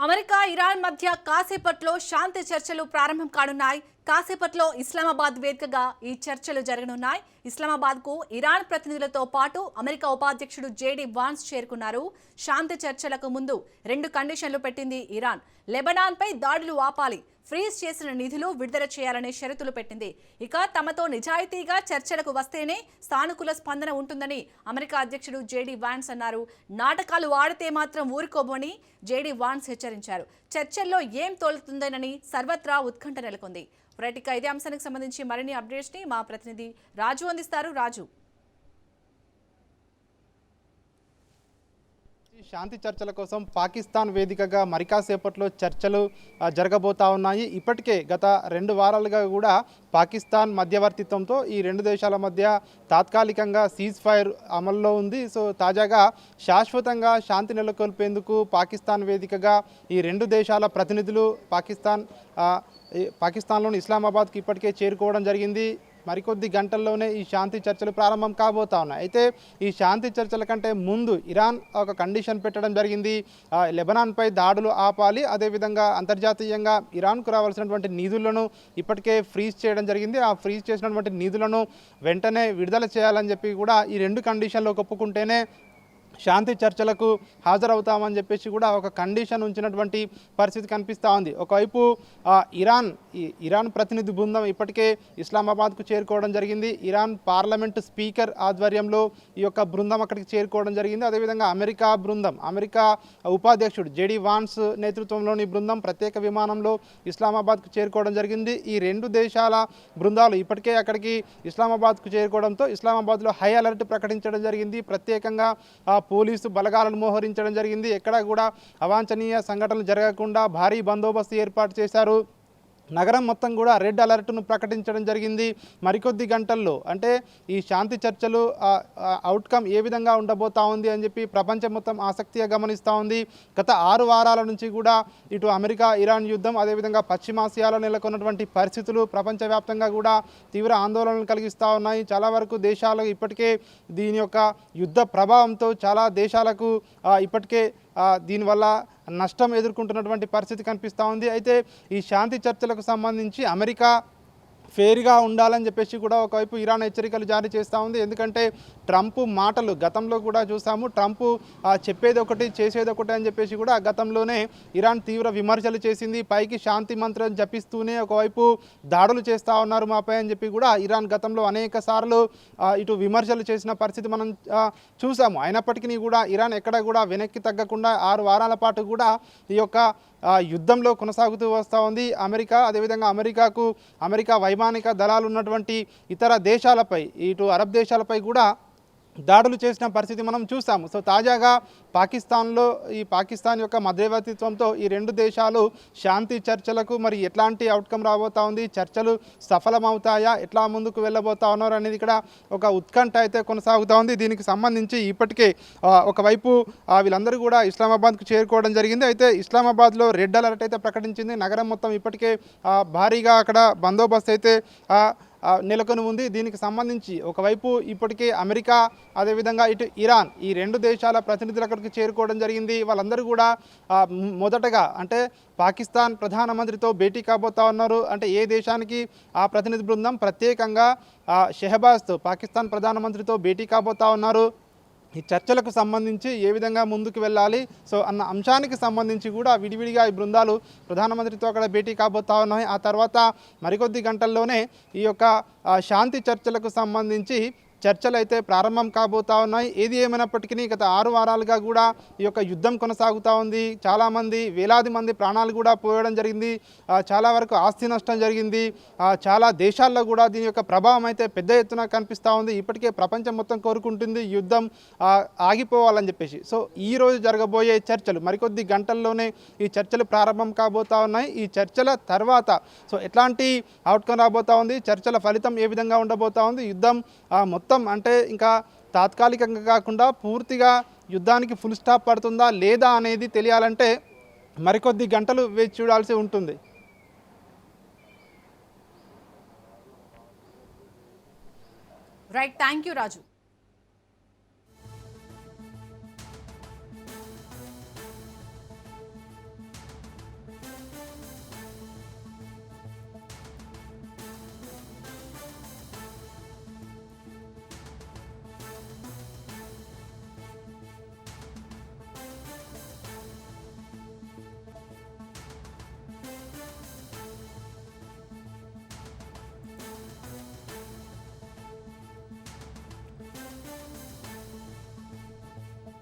America Iran మధ్య కాసేపట్లో శాంతి చర్చలు ప్రారంభం కానున్నాయి. కాసేపట్లో ఇస్లామాబాద్ వేదికగా ఈ చర్చలు జరగనున్నాయి. ఇస్లామాబాద్కు ఇరాన్ ప్రతినిధులతో పాటు అమెరికా ఉపాధ్యక్షుడు జేడీ వాన్స్ చేరుకున్నారు. శాంతి చర్చలకు ముందు 2 కండిషన్లు పెట్టింది ఇరాన్. లెబనాన్పై దాడులు ఆపాలి, ఫ్రీజ్ చేసిన నిధులు విడుదల చేయాలనే షరతులు పెట్టింది. ఇక తమతో నిజాయితీగా చర్చలకు వస్తేనే సానుకూల స్పందన ఉంటుందని అమెరికా అధ్యక్షుడు జేడీ వాన్స్ అన్నారు. నాటకాలు ఆడితే మాత్రం ఊరుకోబోని జేడీ వాన్స్ హెచ్చరించారు. చర్చల్లో ఏం తోలుతుందోనని సర్వత్రా ఉత్కంఠ నెలకొంది. రైట్, ఇదే అంశానికి సంబంధించి మరిన్ని అప్డేట్స్ ని మా ప్రతినిధి రాజు అందిస్తారు. రాజు, శాంతి చర్చల కోసం పాకిస్తాన్ వేదికగా మరికాసేపట్లో చర్చలు జరగబోతా ఉన్నాయి. ఇప్పటికే గత 2 వారాలుగా కూడా పాకిస్తాన్ మధ్యవర్తిత్వంతో ఈ 2 దేశాల మధ్య తాత్కాలికంగా సీజ్ ఫైర్ అమల్లో ఉంది. సో తాజాగా శాశ్వతంగా శాంతి నెలకొల్పేందుకు పాకిస్తాన్ వేదికగా ఈ 2 దేశాల ప్రతినిధులు పాకిస్తాన్లోని ఇస్లామాబాద్కి ఇప్పటికే చేరుకోవడం జరిగింది. మరికొద్ది గంటల్లోనే ఈ శాంతి చర్చలు ప్రారంభం కాబోతా ఉన్నాయి. అయితే ఈ శాంతి చర్చల కంటే ముందు ఇరాన్ ఒక కండిషన్ పెట్టడం జరిగింది. లెబనాన్పై దాడులు ఆపాలి, అదేవిధంగా అంతర్జాతీయంగా ఇరాన్కు రావాల్సినటువంటి నిధులను ఇప్పటికే ఫ్రీజ్ చేయడం జరిగింది. ఆ ఫ్రీజ్ చేసినటువంటి నిధులను వెంటనే విడుదల చేయాలని చెప్పి కూడా ఈ 2 కండిషన్లు ఒప్పుకుంటేనే శాంతి చర్చలకు హాజరవుతామని చెప్పేసి కూడా ఒక కండిషన్ ఉంచినటువంటి పరిస్థితి కనిపిస్తూ ఉంది. ఒకవైపు ఇరాన్ ప్రతినిధి బృందం ఇప్పటికే ఇస్లామాబాద్కు చేరుకోవడం జరిగింది. ఇరాన్ పార్లమెంటు స్పీకర్ ఆధ్వర్యంలో ఈ యొక్క బృందం అక్కడికి చేరుకోవడం జరిగింది. అదేవిధంగా అమెరికా ఉపాధ్యక్షుడు జేడీ వాన్స్ నేతృత్వంలోని బృందం ప్రత్యేక విమానంలో ఇస్లామాబాద్కు చేరుకోవడం జరిగింది. ఈ 2 దేశాల బృందాలు ఇప్పటికే అక్కడికి ఇస్లామాబాద్కు చేరుకోవడంతో ఇస్లామాబాద్లో హై అలర్ట్ ప్రకటించడం జరిగింది. ప్రత్యేకంగా పోలీసు బలగాలను మోహరించడం జరిగింది. ఎక్కడా కూడా అవాంఛనీయ సంఘటనలు జరగకుండా భారీ బందోబస్తు ఏర్పాటు చేశారు. నగరం మొత్తం కూడా రెడ్ అలర్ట్ను ప్రకటించడం జరిగింది. మరికొద్ది గంటల్లో అంటే ఈ శాంతి చర్చలు అవుట్కమ్ ఏ విధంగా ఉండబోతా ఉంది అని చెప్పి ప్రపంచం మొత్తం ఆసక్తిగా గమనిస్తూ ఉంది. గత 6 వారాల నుంచి కూడా ఇటు అమెరికా ఇరాన్ యుద్ధం, అదేవిధంగా పశ్చిమాసియాలో నెలకొన్నటువంటి పరిస్థితులు ప్రపంచవ్యాప్తంగా కూడా తీవ్ర ఆందోళనలు కలిగిస్తూ ఉన్నాయి. చాలా వరకు దేశాలు ఇప్పటికే దీని యొక్క యుద్ధ ప్రభావంతో చాలా దేశాలకు ఇప్పటికే దీనివల్ల నష్టం ఎదుర్కొంటున్నటువంటి పరిస్థితి కనిపిస్తూ ఉంది. అయితే ఈ శాంతి చర్చలకు సంబంధించి అమెరికా ఫెయిర్గా ఉండాలని చెప్పేసి కూడా ఒకవైపు ఇరాన్ హెచ్చరికలు జారీ చేస్తూ ఉంది. ఎందుకంటే ట్రంప్ మాటలు గతంలో కూడా చూసాము. ట్రంప్ చెప్పేది ఒకటి చేసేది ఒకటి అని చెప్పేసి కూడా గతంలోనే ఇరాన్ తీవ్ర విమర్శలు చేసింది. పైకి శాంతి మంత్రం జపిస్తూనే ఒకవైపు దాడులు చేస్తూ ఉన్నారు మాపై అని చెప్పి కూడా ఇరాన్ గతంలో అనేక సార్లు ఇటు విమర్శలు చేసిన పరిస్థితి మనం చూసాము. అయినప్పటికీ కూడా ఇరాన్ ఎక్కడ కూడా వెనక్కి తగ్గకుండా 6 వారాల పాటు కూడా ఈ యొక్క యుద్ధంలో కొనసాగుతూ వస్తూ ఉంది. అదేవిధంగా అమెరికా వైమానిక దళాలు ఉన్నటువంటి ఇతర దేశాలపై, ఇటు అరబ్ దేశాలపై కూడా దాడులు చేసిన పరిస్థితి మనం చూసాము. సో తాజాగా పాకిస్తాన్ యొక్క మధ్యవర్తిత్వంతో ఈ 2 దేశాలు శాంతి చర్చలకు మరి ఎట్లాంటి అవుట్కమ్ రాబోతా ఉంది, చర్చలు సఫలమవుతాయా, ఎట్లా ముందుకు వెళ్ళబోతా ఉన్నారు అనేది ఇక్కడ ఒక ఉత్కంఠ అయితే కొనసాగుతూ ఉంది. దీనికి సంబంధించి ఇప్పటికే ఒకవైపు వీళ్ళందరూ కూడా ఇస్లామాబాద్కు చేరుకోవడం జరిగింది. అయితే ఇస్లామాబాద్లో రెడ్ అలర్ట్ అయితే ప్రకటించింది. నగరం మొత్తం ఇప్పటికే భారీగా అక్కడ బందోబస్తు అయితే నెలకొని ఉంది. దీనికి సంబంధించి ఒకవైపు ఇప్పటికే అమెరికా, అదేవిధంగా ఇటు ఇరాన్, ఈ 2 దేశాల ప్రతినిధులు అక్కడికి చేరుకోవడం జరిగింది. వాళ్ళందరూ కూడా మొదటగా అంటే పాకిస్తాన్ ప్రధానమంత్రితో భేటీ కాబోతా ఉన్నారు. అంటే ఏ దేశానికి ఆ ప్రతినిధి బృందం ప్రత్యేకంగా షెహబాజ్తో పాకిస్తాన్ ప్రధానమంత్రితో భేటీ కాబోతా ఉన్నారు. ఈ చర్చలకు సంబంధించి ఏ విధంగా ముందుకు వెళ్ళాలి సో అన్న అంశానికి సంబంధించి కూడా విడివిడిగా ఈ బృందాలు ప్రధానమంత్రితో అక్కడ భేటీ కాబోతా ఉన్నాయి. ఆ తర్వాత మరికొద్ది గంటల్లోనే ఈ యొక్క శాంతి చర్చలకు సంబంధించి చర్చలు అయితే ప్రారంభం కాబోతా ఉన్నాయి. ఏది ఏమైనప్పటికీ గత 6 వారాలుగా కూడా ఈ యొక్క యుద్ధం కొనసాగుతూ ఉంది. చాలామంది, వేలాది మంది ప్రాణాలు కూడా పోయడం జరిగింది. చాలా వరకు ఆస్తి నష్టం జరిగింది. చాలా దేశాల్లో కూడా దీని యొక్క ప్రభావం అయితే పెద్ద ఎత్తున కనిపిస్తూ ఉంది. ఇప్పటికే ప్రపంచం మొత్తం కోరుకుంటుంది యుద్ధం ఆగిపోవాలని చెప్పేసి. సో ఈరోజు జరగబోయే చర్చలు మరికొద్ది గంటల్లోనే ఈ చర్చలు ప్రారంభం కాబోతా ఉన్నాయి. ఈ చర్చల తర్వాత సో ఎట్లాంటి అవుట్కమ్ రాబోతా ఉంది, చర్చల ఫలితం ఏ విధంగా ఉండబోతా ఉంది, యుద్ధం మొత్తం అంటే ఇంకా తాత్కాలికంగా కాకుండా పూర్తిగా యుద్ధానికి ఫుల్ స్టాప్ పడుతుందా లేదా అనేది తెలియాలంటే మరికొద్ది గంటలు వేచి చూడాల్సి ఉంటుంది. Right, thank you Raju.